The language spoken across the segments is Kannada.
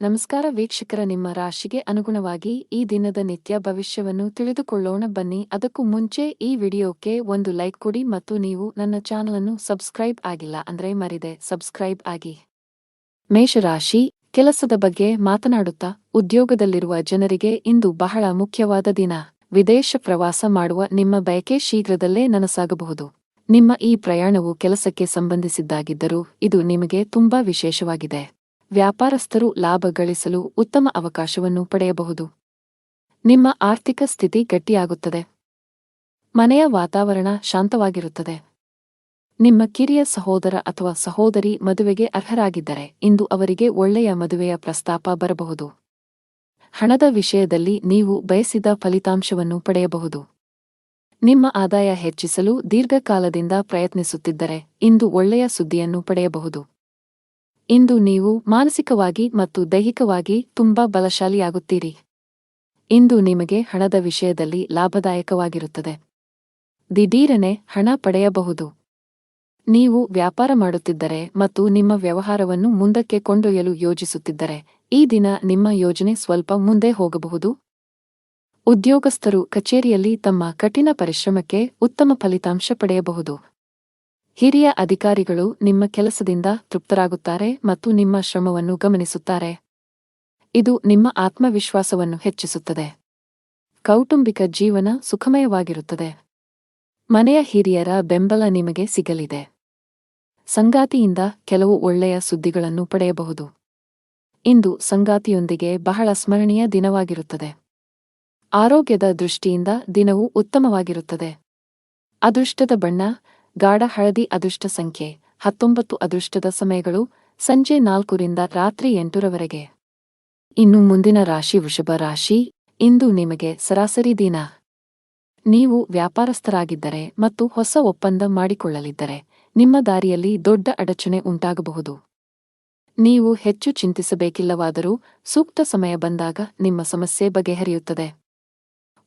ನಮಸ್ಕಾರ ವೀಕ್ಷಕರ, ನಿಮ್ಮ ರಾಶಿಗೆ ಅನುಗುಣವಾಗಿ ಈ ದಿನದ ನಿತ್ಯ ಭವಿಷ್ಯವನ್ನು ತಿಳಿದುಕೊಳ್ಳೋಣ ಬನ್ನಿ. ಅದಕ್ಕೂ ಮುಂಚೆ ಈ ವಿಡಿಯೋಕ್ಕೆ ಒಂದು ಲೈಕ್ ಕೊಡಿ ಮತ್ತು ನೀವು ನನ್ನ ಚಾನಲನ್ನು ಸಬ್ಸ್ಕ್ರೈಬ್ ಆಗಿಲ್ಲ ಅಂದ್ರೆ ಮರಿದೆ ಸಬ್ಸ್ಕ್ರೈಬ್ ಆಗಿ. ಮೇಷರಾಶಿ, ಕೆಲಸದ ಬಗ್ಗೆ ಮಾತನಾಡುತ್ತಾ ಉದ್ಯೋಗದಲ್ಲಿರುವ ಜನರಿಗೆ ಇಂದು ಬಹಳ ಮುಖ್ಯವಾದ ದಿನ. ವಿದೇಶ ಪ್ರವಾಸ ಮಾಡುವ ನಿಮ್ಮ ಬಯಕೆ ಶೀಘ್ರದಲ್ಲೇ ನನಸಾಗಬಹುದು. ನಿಮ್ಮ ಈ ಪ್ರಯಾಣವು ಕೆಲಸಕ್ಕೆ ಸಂಬಂಧಿಸಿದ್ದಾಗಿದ್ದರೂ ಇದು ನಿಮಗೆ ತುಂಬಾ ವಿಶೇಷವಾಗಿದೆ. ವ್ಯಾಪಾರಸ್ಥರು ಲಾಭ ಗಳಿಸಲು ಉತ್ತಮ ಅವಕಾಶವನ್ನು ಪಡೆಯಬಹುದು. ನಿಮ್ಮ ಆರ್ಥಿಕ ಸ್ಥಿತಿ ಗಟ್ಟಿಯಾಗುತ್ತದೆ. ಮನೆಯ ವಾತಾವರಣ ಶಾಂತವಾಗಿರುತ್ತದೆ. ನಿಮ್ಮ ಕಿರಿಯ ಸಹೋದರ ಅಥವಾ ಸಹೋದರಿ ಮದುವೆಗೆ ಅರ್ಹರಾಗಿದ್ದರೆ ಇಂದು ಅವರಿಗೆ ಒಳ್ಳೆಯ ಮದುವೆಯ ಪ್ರಸ್ತಾಪ ಬರಬಹುದು. ಹಣದ ವಿಷಯದಲ್ಲಿ ನೀವು ಬಯಸಿದ ಫಲಿತಾಂಶವನ್ನು ಪಡೆಯಬಹುದು. ನಿಮ್ಮ ಆದಾಯ ಹೆಚ್ಚಿಸಲು ದೀರ್ಘಕಾಲದಿಂದ ಪ್ರಯತ್ನಿಸುತ್ತಿದ್ದರೆ ಇಂದು ಒಳ್ಳೆಯ ಸುದ್ದಿಯನ್ನು ಪಡೆಯಬಹುದು. ಇಂದು ನೀವು ಮಾನಸಿಕವಾಗಿ ಮತ್ತು ದೈಹಿಕವಾಗಿ ತುಂಬಾ ಬಲಶಾಲಿಯಾಗುತ್ತೀರಿ. ಇಂದು ನಿಮಗೆ ಹಣದ ವಿಷಯದಲ್ಲಿ ಲಾಭದಾಯಕವಾಗಿರುತ್ತದೆ. ದಿಢೀರನೆ ಹಣ ಪಡೆಯಬಹುದು. ನೀವು ವ್ಯಾಪಾರ ಮಾಡುತ್ತಿದ್ದರೆ ಮತ್ತು ನಿಮ್ಮ ವ್ಯವಹಾರವನ್ನು ಮುಂದಕ್ಕೆ ಕೊಂಡೊಯ್ಯಲು ಯೋಜಿಸುತ್ತಿದ್ದರೆ ಈ ದಿನ ನಿಮ್ಮ ಯೋಜನೆ ಸ್ವಲ್ಪ ಮುಂದೆ ಹೋಗಬಹುದು. ಉದ್ಯೋಗಸ್ಥರು ಕಚೇರಿಯಲ್ಲಿ ತಮ್ಮ ಕಠಿಣ ಪರಿಶ್ರಮಕ್ಕೆ ಉತ್ತಮ ಫಲಿತಾಂಶ ಪಡೆಯಬಹುದು. ಹಿರಿಯ ಅಧಿಕಾರಿಗಳು ನಿಮ್ಮ ಕೆಲಸದಿಂದ ತೃಪ್ತರಾಗುತ್ತಾರೆ ಮತ್ತು ನಿಮ್ಮ ಶ್ರಮವನ್ನು ಗಮನಿಸುತ್ತಾರೆ. ಇದು ನಿಮ್ಮ ಆತ್ಮವಿಶ್ವಾಸವನ್ನು ಹೆಚ್ಚಿಸುತ್ತದೆ. ಕೌಟುಂಬಿಕ ಜೀವನ ಸುಖಮಯವಾಗಿರುತ್ತದೆ. ಮನೆಯ ಹಿರಿಯರ ಬೆಂಬಲ ನಿಮಗೆ ಸಿಗಲಿದೆ. ಸಂಗಾತಿಯಿಂದ ಕೆಲವು ಒಳ್ಳೆಯ ಸುದ್ದಿಗಳನ್ನು ಪಡೆಯಬಹುದು. ಇಂದು ಸಂಗಾತಿಯೊಂದಿಗೆ ಬಹಳ ಸ್ಮರಣೀಯ ದಿನವಾಗಿರುತ್ತದೆ. ಆರೋಗ್ಯದ ದೃಷ್ಟಿಯಿಂದ ದಿನವು ಉತ್ತಮವಾಗಿರುತ್ತದೆ. ಅದೃಷ್ಟದ ಬಣ್ಣ ಗಾಢ ಹಳದಿ. ಅದೃಷ್ಟ ಸಂಖ್ಯೆ 19. ಅದೃಷ್ಟದ ಸಮಯಗಳು ಸಂಜೆ 4 ರಿಂದ ರಾತ್ರಿ 8 ರವರೆಗೆ. ಇನ್ನು ಮುಂದಿನ ರಾಶಿ ವೃಷಭ ರಾಶಿ. ಇಂದು ನಿಮಗೆ ಸರಾಸರಿ ದಿನ. ನೀವು ವ್ಯಾಪಾರಸ್ಥರಾಗಿದ್ದರೆ ಮತ್ತು ಹೊಸ ಒಪ್ಪಂದ ಮಾಡಿಕೊಳ್ಳಲಿದ್ದರೆ ನಿಮ್ಮ ದಾರಿಯಲ್ಲಿ ದೊಡ್ಡ ಅಡಚಣೆ ಉಂಟಾಗಬಹುದು. ನೀವು ಹೆಚ್ಚು ಚಿಂತಿಸಬೇಕಿಲ್ಲವಾದರೂ ಸೂಕ್ತ ಸಮಯ ಬಂದಾಗ ನಿಮ್ಮ ಸಮಸ್ಯೆ ಬಗೆಹರಿಯುತ್ತದೆ.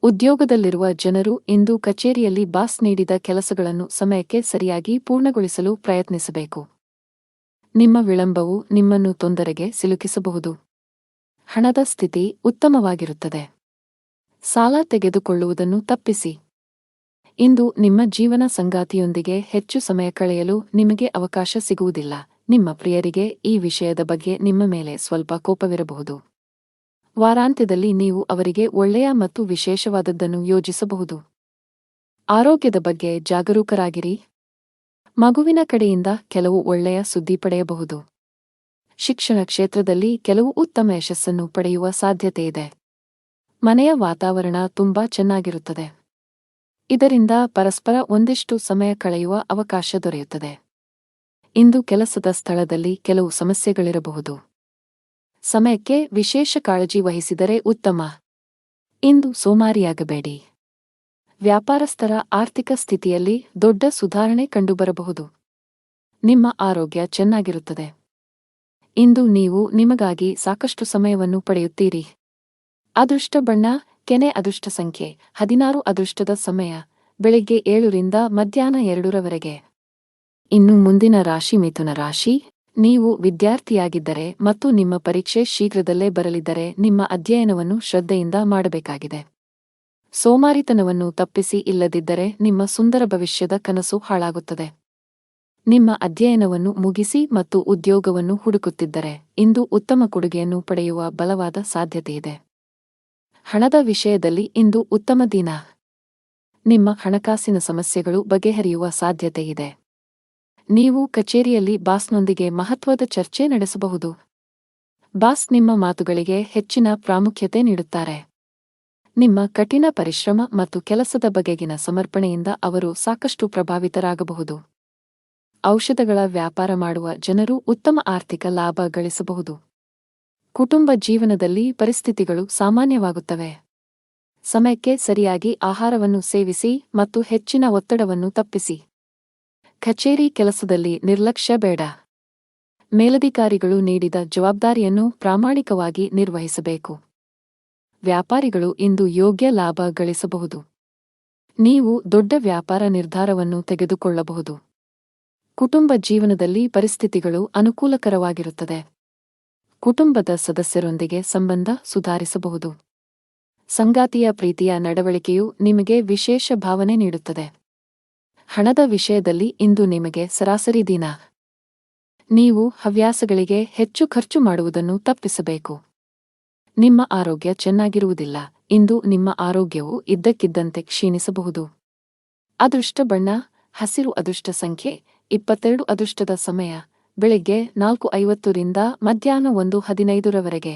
ಉದ್ಯೋಗದಲ್ಲಿರುವ ಜನರು ಇಂದು ಕಚೇರಿಯಲ್ಲಿ ಬಾಸ್ ನೀಡಿದ ಕೆಲಸಗಳನ್ನು ಸಮಯಕ್ಕೆ ಸರಿಯಾಗಿ ಪೂರ್ಣಗೊಳಿಸಲು ಪ್ರಯತ್ನಿಸಬೇಕು. ನಿಮ್ಮ ವಿಳಂಬವು ನಿಮ್ಮನ್ನು ತೊಂದರೆಗೆ ಸಿಲುಕಿಸಬಹುದು. ಹಣದ ಸ್ಥಿತಿ ಉತ್ತಮವಾಗಿರುತ್ತದೆ. ಸಾಲ ತೆಗೆದುಕೊಳ್ಳುವುದನ್ನು ತಪ್ಪಿಸಿ. ಇಂದು ನಿಮ್ಮ ಜೀವನ ಸಂಗಾತಿಯೊಂದಿಗೆ ಹೆಚ್ಚು ಸಮಯ ಕಳೆಯಲು ನಿಮಗೆ ಅವಕಾಶ ಸಿಗುವುದಿಲ್ಲ. ನಿಮ್ಮ ಪ್ರಿಯರಿಗೆ ಈ ವಿಷಯದ ಬಗ್ಗೆ ನಿಮ್ಮ ಮೇಲೆ ಸ್ವಲ್ಪ ಕೋಪವಿರಬಹುದು. ವಾರಾಂತ್ಯದಲ್ಲಿ ನೀವು ಅವರಿಗೆ ಒಳ್ಳೆಯ ಮತ್ತು ವಿಶೇಷವಾದದ್ದನ್ನು ಯೋಜಿಸಬಹುದು. ಆರೋಗ್ಯದ ಬಗ್ಗೆ ಜಾಗರೂಕರಾಗಿರಿ. ಮಗುವಿನ ಕಡೆಯಿಂದ ಕೆಲವು ಒಳ್ಳೆಯ ಸುದ್ದಿ ಪಡೆಯಬಹುದು. ಶಿಕ್ಷಣ ಕ್ಷೇತ್ರದಲ್ಲಿ ಕೆಲವು ಉತ್ತಮ ಯಶಸ್ಸನ್ನು ಪಡೆಯುವ ಸಾಧ್ಯತೆಯಿದೆ. ಮನೆಯ ವಾತಾವರಣ ತುಂಬಾ ಚೆನ್ನಾಗಿರುತ್ತದೆ. ಇದರಿಂದ ಪರಸ್ಪರ ಒಂದಿಷ್ಟು ಸಮಯ ಕಳೆಯುವ ಅವಕಾಶ ದೊರೆಯುತ್ತದೆ. ಇಂದು ಕೆಲಸದ ಸ್ಥಳದಲ್ಲಿ ಕೆಲವು ಸಮಸ್ಯೆಗಳಿರಬಹುದು. ಸಮಯಕ್ಕೆ ವಿಶೇಷ ಕಾಳಜಿ ವಹಿಸಿದರೆ ಉತ್ತಮ. ಇಂದು ಸೋಮಾರಿಯಾಗಬೇಡಿ. ವ್ಯಾಪಾರಸ್ಥರ ಆರ್ಥಿಕ ಸ್ಥಿತಿಯಲ್ಲಿ ದೊಡ್ಡ ಸುಧಾರಣೆ ಕಂಡುಬರಬಹುದು. ನಿಮ್ಮ ಆರೋಗ್ಯ ಚೆನ್ನಾಗಿರುತ್ತದೆ. ಇಂದು ನೀವು ನಿಮಗಾಗಿ ಸಾಕಷ್ಟು ಸಮಯವನ್ನು ಪಡೆಯುತ್ತೀರಿ. ಅದೃಷ್ಟ ಬಣ್ಣ ಕೆನೆ. ಅದೃಷ್ಟ ಸಂಖ್ಯೆ 16. ಅದೃಷ್ಟದ ಸಮಯ ಬೆಳಿಗ್ಗೆ 7 ರಿಂದ ಮಧ್ಯಾಹ್ನ 2 ರವರೆಗೆ. ಇನ್ನು ಮುಂದಿನ ರಾಶಿ ಮಿಥುನ ರಾಶಿ. ನೀವು ವಿದ್ಯಾರ್ಥಿಯಾಗಿದ್ದರೆ ಮತ್ತು ನಿಮ್ಮ ಪರೀಕ್ಷೆ ಶೀಘ್ರದಲ್ಲೇ ಬರಲಿದ್ದರೆ ನಿಮ್ಮ ಅಧ್ಯಯನವನ್ನು ಶ್ರದ್ಧೆಯಿಂದ ಮಾಡಬೇಕಾಗಿದೆ. ಸೋಮಾರಿತನವನ್ನು ತಪ್ಪಿಸಿ, ಇಲ್ಲದಿದ್ದರೆ ನಿಮ್ಮ ಸುಂದರ ಭವಿಷ್ಯದ ಕನಸು ಹಾಳಾಗುತ್ತದೆ. ನಿಮ್ಮ ಅಧ್ಯಯನವನ್ನು ಮುಗಿಸಿ ಮತ್ತು ಉದ್ಯೋಗವನ್ನು ಹುಡುಕುತ್ತಿದ್ದರೆ ಇಂದು ಉತ್ತಮ ಕೊಡುಗೆಯನ್ನು ಪಡೆಯುವ ಬಲವಾದ ಸಾಧ್ಯತೆಯಿದೆ. ಹಣದ ವಿಷಯದಲ್ಲಿ ಇಂದು ಉತ್ತಮ ದಿನ. ನಿಮ್ಮ ಹಣಕಾಸಿನ ಸಮಸ್ಯೆಗಳು ಬಗೆಹರಿಯುವ ಸಾಧ್ಯತೆಯಿದೆ. ನೀವು ಕಚೇರಿಯಲ್ಲಿ ಬಾಸ್ನೊಂದಿಗೆ ಮಹತ್ವದ ಚರ್ಚೆ ನಡೆಸಬಹುದು. ಬಾಸ್ ನಿಮ್ಮ ಮಾತುಗಳಿಗೆ ಹೆಚ್ಚಿನ ಪ್ರಾಮುಖ್ಯತೆ ನೀಡುತ್ತಾರೆ. ನಿಮ್ಮ ಕಠಿಣ ಪರಿಶ್ರಮ ಮತ್ತು ಕೆಲಸದ ಬಗೆಗಿನ ಸಮರ್ಪಣೆಯಿಂದ ಅವರು ಸಾಕಷ್ಟು ಪ್ರಭಾವಿತರಾಗಬಹುದು. ಔಷಧಗಳ ವ್ಯಾಪಾರ ಮಾಡುವ ಜನರು ಉತ್ತಮ ಆರ್ಥಿಕ ಲಾಭ ಗಳಿಸಬಹುದು. ಕುಟುಂಬ ಜೀವನದಲ್ಲಿ ಪರಿಸ್ಥಿತಿಗಳು ಸಾಮಾನ್ಯವಾಗುತ್ತವೆ. ಸಮಯಕ್ಕೆ ಸರಿಯಾಗಿ ಆಹಾರವನ್ನು ಸೇವಿಸಿ ಮತ್ತು ಹೆಚ್ಚಿನ ಒತ್ತಡವನ್ನು ತಪ್ಪಿಸಿ. ಕಚೇರಿ ಕೆಲಸದಲ್ಲಿ ನಿರ್ಲಕ್ಷ್ಯ ಬೇಡ. ಮೇಲಧಿಕಾರಿಗಳು ನೀಡಿದ ಜವಾಬ್ದಾರಿಯನ್ನು ಪ್ರಾಮಾಣಿಕವಾಗಿ ನಿರ್ವಹಿಸಬೇಕು. ವ್ಯಾಪಾರಿಗಳು ಇಂದು ಯೋಗ್ಯ ಲಾಭ ಗಳಿಸಬಹುದು. ನೀವು ದೊಡ್ಡ ವ್ಯಾಪಾರ ನಿರ್ಧಾರವನ್ನು ತೆಗೆದುಕೊಳ್ಳಬಹುದು. ಕುಟುಂಬ ಜೀವನದಲ್ಲಿ ಪರಿಸ್ಥಿತಿಗಳು ಅನುಕೂಲಕರವಾಗಿರುತ್ತದೆ. ಕುಟುಂಬದ ಸದಸ್ಯರೊಂದಿಗೆ ಸಂಬಂಧ ಸುಧಾರಿಸಬಹುದು. ಸಂಗಾತಿಯ ಪ್ರೀತಿಯ ನಡವಳಿಕೆಯು ನಿಮಗೆ ವಿಶೇಷ ಭಾವನೆ ನೀಡುತ್ತದೆ. ಹಣದ ವಿಷಯದಲ್ಲಿ ಇಂದು ನಿಮಗೆ ಸರಾಸರಿ ದಿನ. ನೀವು ಹವ್ಯಾಸಗಳಿಗೆ ಹೆಚ್ಚು ಖರ್ಚು ಮಾಡುವುದನ್ನು ತಪ್ಪಿಸಬೇಕು. ನಿಮ್ಮ ಆರೋಗ್ಯ ಚೆನ್ನಾಗಿರುವುದಿಲ್ಲ. ಇಂದು ನಿಮ್ಮ ಆರೋಗ್ಯವು ಇದ್ದಕ್ಕಿದ್ದಂತೆ ಕ್ಷೀಣಿಸಬಹುದು. ಅದೃಷ್ಟ ಬಣ್ಣ ಹಸಿರು. ಅದೃಷ್ಟ ಸಂಖ್ಯೆ 22. ಅದೃಷ್ಟದ ಸಮಯ ಬೆಳಿಗ್ಗೆ 4:50 ರಿಂದ ಮಧ್ಯಾಹ್ನ 1:15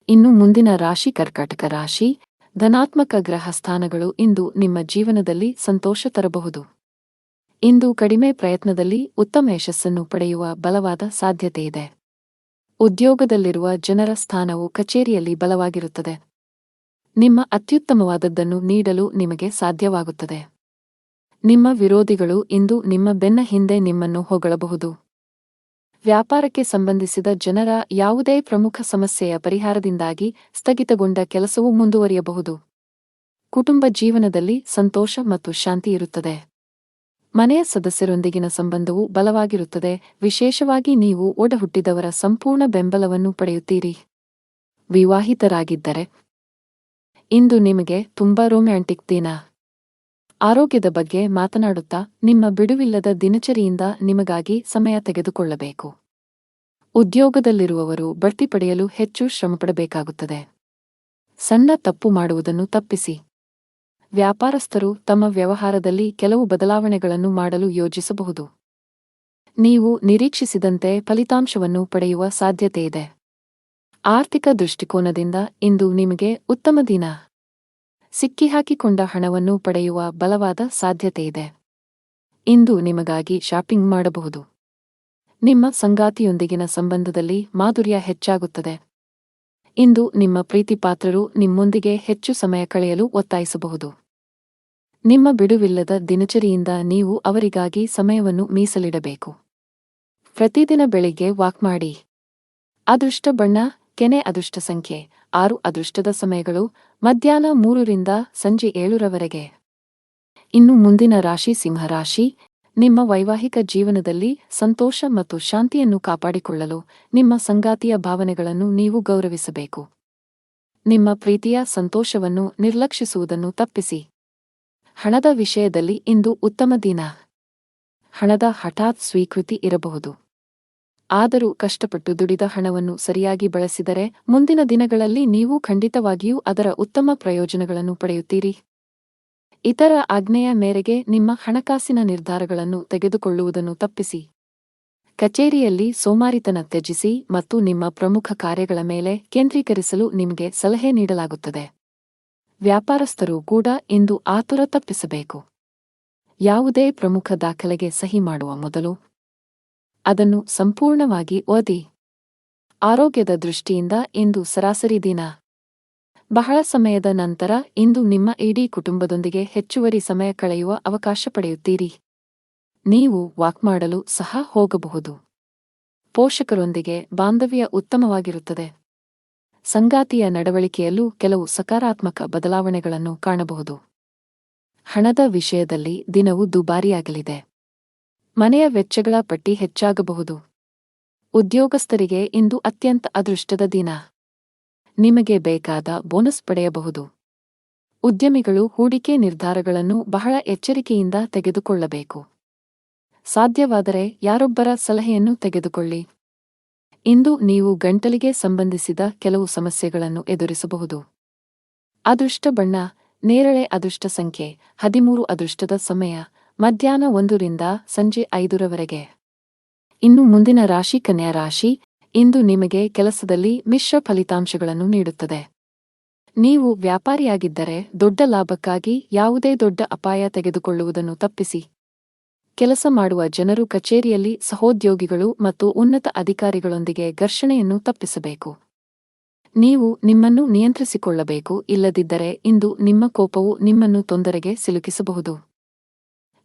ಇನ್ನು ಮುಂದಿನ ರಾಶಿ ಕರ್ಕಾಟಕ ರಾಶಿ. ಧನಾತ್ಮಕ ಗ್ರಹ ಸ್ಥಾನಗಳು ಇಂದು ನಿಮ್ಮ ಜೀವನದಲ್ಲಿ ಸಂತೋಷ ತರಬಹುದು. ಇಂದು ಕಡಿಮೆ ಪ್ರಯತ್ನದಲ್ಲಿ ಉತ್ತಮ ಯಶಸ್ಸನ್ನು ಪಡೆಯುವ ಬಲವಾದ ಸಾಧ್ಯತೆಯಿದೆ. ಉದ್ಯೋಗದಲ್ಲಿರುವ ಜನರ ಸ್ಥಾನವು ಕಚೇರಿಯಲ್ಲಿ ಬಲವಾಗಿರುತ್ತದೆ. ನಿಮ್ಮ ಅತ್ಯುತ್ತಮವಾದದ್ದನ್ನು ನೀಡಲು ನಿಮಗೆ ಸಾಧ್ಯವಾಗುತ್ತದೆ. ನಿಮ್ಮ ವಿರೋಧಿಗಳು ಇಂದು ನಿಮ್ಮ ಬೆನ್ನ ಹಿಂದೆ ನಿಮ್ಮನ್ನು ಹೊಗಳಬಹುದು. ವ್ಯಾಪಾರಕ್ಕೆ ಸಂಬಂಧಿಸಿದ ಜನರ ಯಾವುದೇ ಪ್ರಮುಖ ಸಮಸ್ಯೆಯ ಪರಿಹಾರದಿಂದಾಗಿ ಸ್ಥಗಿತಗೊಂಡ ಕೆಲಸವು ಮುಂದುವರಿಯಬಹುದು. ಕುಟುಂಬ ಜೀವನದಲ್ಲಿ ಸಂತೋಷ ಮತ್ತು ಶಾಂತಿ ಇರುತ್ತದೆ. ಮನೆಯ ಸದಸ್ಯರೊಂದಿಗಿನ ಸಂಬಂಧವು ಬಲವಾಗಿರುತ್ತದೆ. ವಿಶೇಷವಾಗಿ ನೀವು ಒಡಹುಟ್ಟಿದವರ ಸಂಪೂರ್ಣ ಬೆಂಬಲವನ್ನು ಪಡೆಯುತ್ತೀರಿ. ವಿವಾಹಿತರಾಗಿದ್ದರೆ ಇಂದು ನಿಮಗೆ ತುಂಬಾ ರೊಮ್ಯಾಂಟಿಕ್ ದಿನ. ಆರೋಗ್ಯದ ಬಗ್ಗೆ ಮಾತನಾಡುತ್ತಾ ನಿಮ್ಮ ಬಿಡುವಿಲ್ಲದ ದಿನಚರಿಯಿಂದ ನಿಮಗಾಗಿ ಸಮಯ ತೆಗೆದುಕೊಳ್ಳಬೇಕು. ಉದ್ಯೋಗದಲ್ಲಿರುವವರು ಬಡ್ತಿ ಪಡೆಯಲು ಹೆಚ್ಚು ಶ್ರಮಪಡಬೇಕಾಗುತ್ತದೆ. ಸಣ್ಣ ತಪ್ಪು ಮಾಡುವುದನ್ನು ತಪ್ಪಿಸಿ. ವ್ಯಾಪಾರಸ್ಥರು ತಮ್ಮ ವ್ಯವಹಾರದಲ್ಲಿ ಕೆಲವು ಬದಲಾವಣೆಗಳನ್ನು ಮಾಡಲು ಯೋಜಿಸಬಹುದು. ನೀವು ನಿರೀಕ್ಷಿಸಿದಂತೆ ಫಲಿತಾಂಶವನ್ನು ಪಡೆಯುವ ಸಾಧ್ಯತೆಯಿದೆ. ಆರ್ಥಿಕ ದೃಷ್ಟಿಕೋನದಿಂದ ಇಂದು ನಿಮಗೆ ಉತ್ತಮ ದಿನ. ಸಿಕ್ಕಿಹಾಕಿಕೊಂಡ ಹಣವನ್ನು ಪಡೆಯುವ ಬಲವಾದ ಸಾಧ್ಯತೆಯಿದೆ. ಇಂದು ನಿಮಗಾಗಿ ಶಾಪಿಂಗ್ ಮಾಡಬಹುದು. ನಿಮ್ಮ ಸಂಗಾತಿಯೊಂದಿಗಿನ ಸಂಬಂಧದಲ್ಲಿ ಮಾಧುರ್ಯ ಹೆಚ್ಚಾಗುತ್ತದೆ. ಇಂದು ನಿಮ್ಮ ಪ್ರೀತಿಪಾತ್ರರು ನಿಮ್ಮೊಂದಿಗೆ ಹೆಚ್ಚು ಸಮಯ ಕಳೆಯಲು ಒತ್ತಾಯಿಸಬಹುದು. ನಿಮ್ಮ ಬಿಡುವಿಲ್ಲದ ದಿನಚರಿಯಿಂದ ನೀವು ಅವರಿಗಾಗಿ ಸಮಯವನ್ನು ಮೀಸಲಿಡಬೇಕು. ಪ್ರತಿದಿನ ಬೆಳಿಗ್ಗೆ ವಾಕ್ ಮಾಡಿ. ಅದೃಷ್ಟ ಬಣ್ಣ ಕೆನೆ. ಅದೃಷ್ಟ ಸಂಖ್ಯೆ 6. ಅದೃಷ್ಟದ ಸಮಯಗಳು ಮಧ್ಯಾಹ್ನ 3 ರಿಂದ ಸಂಜೆ 7 ಇನ್ನು ಮುಂದಿನ ರಾಶಿ ಸಿಂಹರಾಶಿ. ನಿಮ್ಮ ವೈವಾಹಿಕ ಜೀವನದಲ್ಲಿ ಸಂತೋಷ ಮತ್ತು ಶಾಂತಿಯನ್ನು ಕಾಪಾಡಿಕೊಳ್ಳಲು ನಿಮ್ಮ ಸಂಗಾತಿಯ ಭಾವನೆಗಳನ್ನು ನೀವು ಗೌರವಿಸಬೇಕು. ನಿಮ್ಮ ಪ್ರೀತಿಯ ಸಂತೋಷವನ್ನು ನಿರ್ಲಕ್ಷಿಸುವುದನ್ನು ತಪ್ಪಿಸಿ. ಹಣದ ವಿಷಯದಲ್ಲಿ ಇಂದು ಉತ್ತಮ ದಿನ. ಹಣದ ಹಠಾತ್ ಸ್ವೀಕೃತಿ ಇರಬಹುದು. ಆದರೂ ಕಷ್ಟಪಟ್ಟು ದುಡಿದ ಹಣವನ್ನು ಸರಿಯಾಗಿ ಬಳಸಿದರೆ ಮುಂದಿನ ದಿನಗಳಲ್ಲಿ ನೀವು ಖಂಡಿತವಾಗಿಯೂ ಅದರ ಉತ್ತಮ ಪ್ರಯೋಜನಗಳನ್ನು ಪಡೆಯುತ್ತೀರಿ. ಇತರ ಆಜ್ಞೆಯ ಮೇರೆಗೆ ನಿಮ್ಮ ಹಣಕಾಸಿನ ನಿರ್ಧಾರಗಳನ್ನು ತೆಗೆದುಕೊಳ್ಳುವುದನ್ನು ತಪ್ಪಿಸಿ. ಕಚೇರಿಯಲ್ಲಿ ಸೋಮಾರಿತನ ತ್ಯಜಿಸಿ ಮತ್ತು ನಿಮ್ಮ ಪ್ರಮುಖ ಕಾರ್ಯಗಳ ಮೇಲೆ ಕೇಂದ್ರೀಕರಿಸಲು ನಿಮಗೆ ಸಲಹೆ ನೀಡಲಾಗುತ್ತದೆ. ವ್ಯಾಪಾರಸ್ಥರು ಕೂಡ ಇಂದು ಆತುರ ತಪ್ಪಿಸಬೇಕು. ಯಾವುದೇ ಪ್ರಮುಖ ದಾಖಲೆಗೆ ಸಹಿ ಮಾಡುವ ಮೊದಲು ಅದನ್ನು ಸಂಪೂರ್ಣವಾಗಿ ಓದಿ. ಆರೋಗ್ಯದ ದೃಷ್ಟಿಯಿಂದ ಇಂದು ಸರಾಸರಿ ದಿನ. ಬಹಳ ಸಮಯದ ನಂತರ ಇಂದು ನಿಮ್ಮ ಇಡೀ ಕುಟುಂಬದೊಂದಿಗೆ ಹೆಚ್ಚುವರಿ ಸಮಯ ಕಳೆಯುವ ಅವಕಾಶ ಪಡೆಯುತ್ತೀರಿ. ನೀವು ವಾಕ್ ಮಾಡಲು ಸಹ ಹೋಗಬಹುದು. ಪೋಷಕರೊಂದಿಗೆ ಬಾಂಧವ್ಯ ಉತ್ತಮವಾಗಿರುತ್ತದೆ. ಸಂಗಾತಿಯ ನಡವಳಿಕೆಯಲ್ಲೂ ಕೆಲವು ಸಕಾರಾತ್ಮಕ ಬದಲಾವಣೆಗಳನ್ನು ಕಾಣಬಹುದು. ಹಣದ ವಿಷಯದಲ್ಲಿ ದಿನವು ದುಬಾರಿಯಾಗಲಿದೆ. ಮನೆಯ ವೆಚ್ಚಗಳ ಪಟ್ಟಿ ಹೆಚ್ಚಾಗಬಹುದು. ಉದ್ಯೋಗಸ್ಥರಿಗೆ ಇಂದು ಅತ್ಯಂತ ಅದೃಷ್ಟದ ದಿನ. ನಿಮಗೆ ಬೇಕಾದ ಬೋನಸ್ ಪಡೆಯಬಹುದು. ಉದ್ಯಮಿಗಳು ಹೂಡಿಕೆ ನಿರ್ಧಾರಗಳನ್ನು ಬಹಳ ಎಚ್ಚರಿಕೆಯಿಂದ ತೆಗೆದುಕೊಳ್ಳಬೇಕು. ಸಾಧ್ಯವಾದರೆ ಯಾರೊಬ್ಬರ ಸಲಹೆಯನ್ನು ತೆಗೆದುಕೊಳ್ಳಿ. ಇಂದು ನೀವು ಗಂಟಲಿಗೆ ಸಂಬಂಧಿಸಿದ ಕೆಲವು ಸಮಸ್ಯೆಗಳನ್ನು ಎದುರಿಸಬಹುದು. ಅದೃಷ್ಟ ಬಣ್ಣ ನೇರಳೆ. ಅದೃಷ್ಟ ಸಂಖ್ಯೆ 13. ಅದೃಷ್ಟದ ಸಮಯ ಮಧ್ಯಾಹ್ನ 1 ರಿಂದ ಸಂಜೆ 5 ಇನ್ನು ಮುಂದಿನ ರಾಶಿ ಕನ್ಯಾ ರಾಶಿ. ಇಂದು ನಿಮಗೆ ಕೆಲಸದಲ್ಲಿ ಮಿಶ್ರ ಫಲಿತಾಂಶಗಳನ್ನು ನೀಡುತ್ತದೆ. ನೀವು ವ್ಯಾಪಾರಿಯಾಗಿದ್ದರೆ ದೊಡ್ಡ ಲಾಭಕ್ಕಾಗಿ ಯಾವುದೇ ದೊಡ್ಡ ಅಪಾಯ ತೆಗೆದುಕೊಳ್ಳುವುದನ್ನು ತಪ್ಪಿಸಿ. ಕೆಲಸ ಮಾಡುವ ಜನರು ಕಚೇರಿಯಲ್ಲಿ ಸಹೋದ್ಯೋಗಿಗಳು ಮತ್ತು ಉನ್ನತ ಅಧಿಕಾರಿಗಳೊಂದಿಗೆ ಘರ್ಷಣೆಯನ್ನು ತಪ್ಪಿಸಬೇಕು. ನೀವು ನಿಮ್ಮನ್ನು ನಿಯಂತ್ರಿಸಿಕೊಳ್ಳಬೇಕು. ಇಲ್ಲದಿದ್ದರೆ ಇಂದು ನಿಮ್ಮ ಕೋಪವು ನಿಮ್ಮನ್ನು ತೊಂದರೆಗೆ ಸಿಲುಕಿಸಬಹುದು.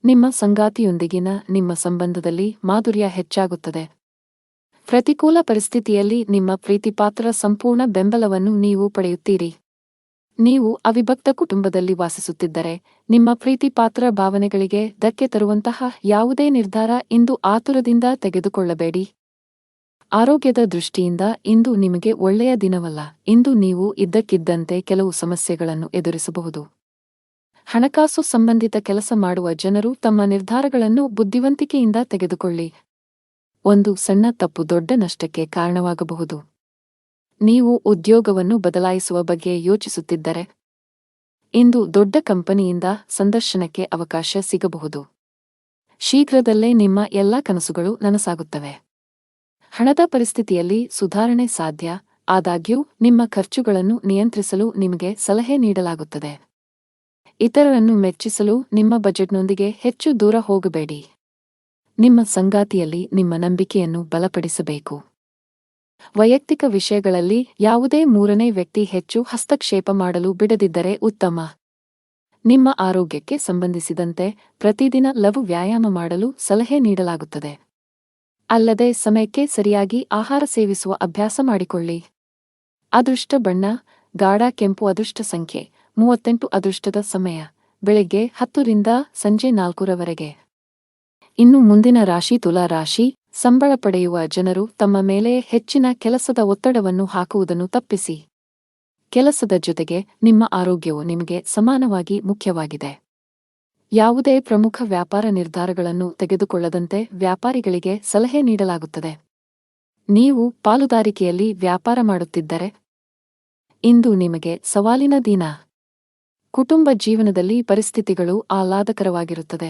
ನಿಮ್ಮ ಸಂಗಾತಿಯೊಂದಿಗಿನ ನಿಮ್ಮ ಸಂಬಂಧದಲ್ಲಿ ಮಾಧುರ್ಯ ಹೆಚ್ಚಾಗುತ್ತದೆ. ಪ್ರತಿಕೂಲ ಪರಿಸ್ಥಿತಿಯಲ್ಲಿ ನಿಮ್ಮ ಪ್ರೀತಿಪಾತ್ರರ ಸಂಪೂರ್ಣ ಬೆಂಬಲವನ್ನು ನೀವು ಪಡೆಯುತ್ತೀರಿ. ನೀವು ಅವಿಭಕ್ತ ಕುಟುಂಬದಲ್ಲಿ ವಾಸಿಸುತ್ತಿದ್ದರೆ ನಿಮ್ಮ ಪ್ರೀತಿಪಾತ್ರರ ಭಾವನೆಗಳಿಗೆ ಧಕ್ಕೆ ತರುವಂತಹ ಯಾವುದೇ ನಿರ್ಧಾರ ಇಂದು ಆತುರದಿಂದ ತೆಗೆದುಕೊಳ್ಳಬೇಡಿ. ಆರೋಗ್ಯದ ದೃಷ್ಟಿಯಿಂದ ಇಂದು ನಿಮಗೆ ಒಳ್ಳೆಯ ದಿನವಲ್ಲ. ಇಂದು ನೀವು ಇದ್ದಕ್ಕಿದ್ದಂತೆ ಕೆಲವು ಸಮಸ್ಯೆಗಳನ್ನು ಎದುರಿಸಬಹುದು. ಹಣಕಾಸು ಸಂಬಂಧಿತ ಕೆಲಸ ಮಾಡುವ ಜನರು ತಮ್ಮ ನಿರ್ಧಾರಗಳನ್ನು ಬುದ್ಧಿವಂತಿಕೆಯಿಂದ ತೆಗೆದುಕೊಳ್ಳಿ. ಒಂದು ಸಣ್ಣ ತಪ್ಪು ದೊಡ್ಡ ನಷ್ಟಕ್ಕೆ ಕಾರಣವಾಗಬಹುದು. ನೀವು ಉದ್ಯೋಗವನ್ನು ಬದಲಾಯಿಸುವ ಬಗ್ಗೆ ಯೋಚಿಸುತ್ತಿದ್ದರೆ ಇಂದು ದೊಡ್ಡ ಕಂಪನಿಯಿಂದ ಸಂದರ್ಶನಕ್ಕೆ ಅವಕಾಶ ಸಿಗಬಹುದು. ಶೀಘ್ರದಲ್ಲೇ ನಿಮ್ಮ ಎಲ್ಲಾ ಕನಸುಗಳು ನನಸಾಗುತ್ತವೆ. ಹಣದ ಪರಿಸ್ಥಿತಿಯಲ್ಲಿ ಸುಧಾರಣೆ ಸಾಧ್ಯ. ಆದಾಗ್ಯೂ ನಿಮ್ಮ ಖರ್ಚುಗಳನ್ನು ನಿಯಂತ್ರಿಸಲು ನಿಮಗೆ ಸಲಹೆ ನೀಡಲಾಗುತ್ತದೆ. ಇತರರನ್ನು ಮೆಚ್ಚಿಸಲು ನಿಮ್ಮ ಬಜೆಟ್ನೊಂದಿಗೆ ಹೆಚ್ಚು ದೂರ ಹೋಗಬೇಡಿ. ನಿಮ್ಮ ಸಂಗಾತಿಯಲ್ಲಿ ನಿಮ್ಮ ನಂಬಿಕೆಯನ್ನು ಬಲಪಡಿಸಬೇಕು. ವೈಯಕ್ತಿಕ ವಿಷಯಗಳಲ್ಲಿ ಯಾವುದೇ ಮೂರನೇ ವ್ಯಕ್ತಿ ಹೆಚ್ಚು ಹಸ್ತಕ್ಷೇಪ ಮಾಡಲು ಬಿಡದಿದ್ದರೆ ಉತ್ತಮ. ನಿಮ್ಮ ಆರೋಗ್ಯಕ್ಕೆ ಸಂಬಂಧಿಸಿದಂತೆ ಪ್ರತಿದಿನ ಲಘು ವ್ಯಾಯಾಮ ಮಾಡಲು ಸಲಹೆ ನೀಡಲಾಗುತ್ತದೆ. ಅಲ್ಲದೆ ಸಮಯಕ್ಕೆ ಸರಿಯಾಗಿ ಆಹಾರ ಸೇವಿಸುವ ಅಭ್ಯಾಸ ಮಾಡಿಕೊಳ್ಳಿ. ಅದೃಷ್ಟ ಬಣ್ಣ ಗಾಢ ಕೆಂಪು. ಅದೃಷ್ಟ ಸಂಖ್ಯೆ 38. ಅದೃಷ್ಟದ ಸಮಯ ಬೆಳಗ್ಗೆ 10 ರಿಂದ ಸಂಜೆ 4 ರವರೆಗೆ. ಇನ್ನು ಮುಂದಿನ ರಾಶಿ ತುಲಾ ರಾಶಿ. ಸಂಬಳ ಪಡೆಯುವ ಜನರು ತಮ್ಮ ಮೇಲೆ ಹೆಚ್ಚಿನ ಕೆಲಸದ ಒತ್ತಡವನ್ನು ಹಾಕುವುದನ್ನು ತಪ್ಪಿಸಿ. ಕೆಲಸದ ಜೊತೆಗೆ ನಿಮ್ಮ ಆರೋಗ್ಯವು ನಿಮಗೆ ಸಮಾನವಾಗಿ ಮುಖ್ಯವಾಗಿದೆ. ಯಾವುದೇ ಪ್ರಮುಖ ವ್ಯಾಪಾರ ನಿರ್ಧಾರಗಳನ್ನು ತೆಗೆದುಕೊಳ್ಳದಂತೆ ವ್ಯಾಪಾರಿಗಳಿಗೆ ಸಲಹೆ ನೀಡಲಾಗುತ್ತದೆ. ನೀವು ಪಾಲುದಾರಿಕೆಯಲ್ಲಿ ವ್ಯಾಪಾರ ಮಾಡುತ್ತಿದ್ದರೆ ಇಂದು ನಿಮಗೆ ಸವಾಲಿನ ದಿನ. ಕುಟುಂಬ ಜೀವನದಲ್ಲಿ ಪರಿಸ್ಥಿತಿಗಳು ಆಹ್ಲಾದಕರವಾಗಿರುತ್ತದೆ.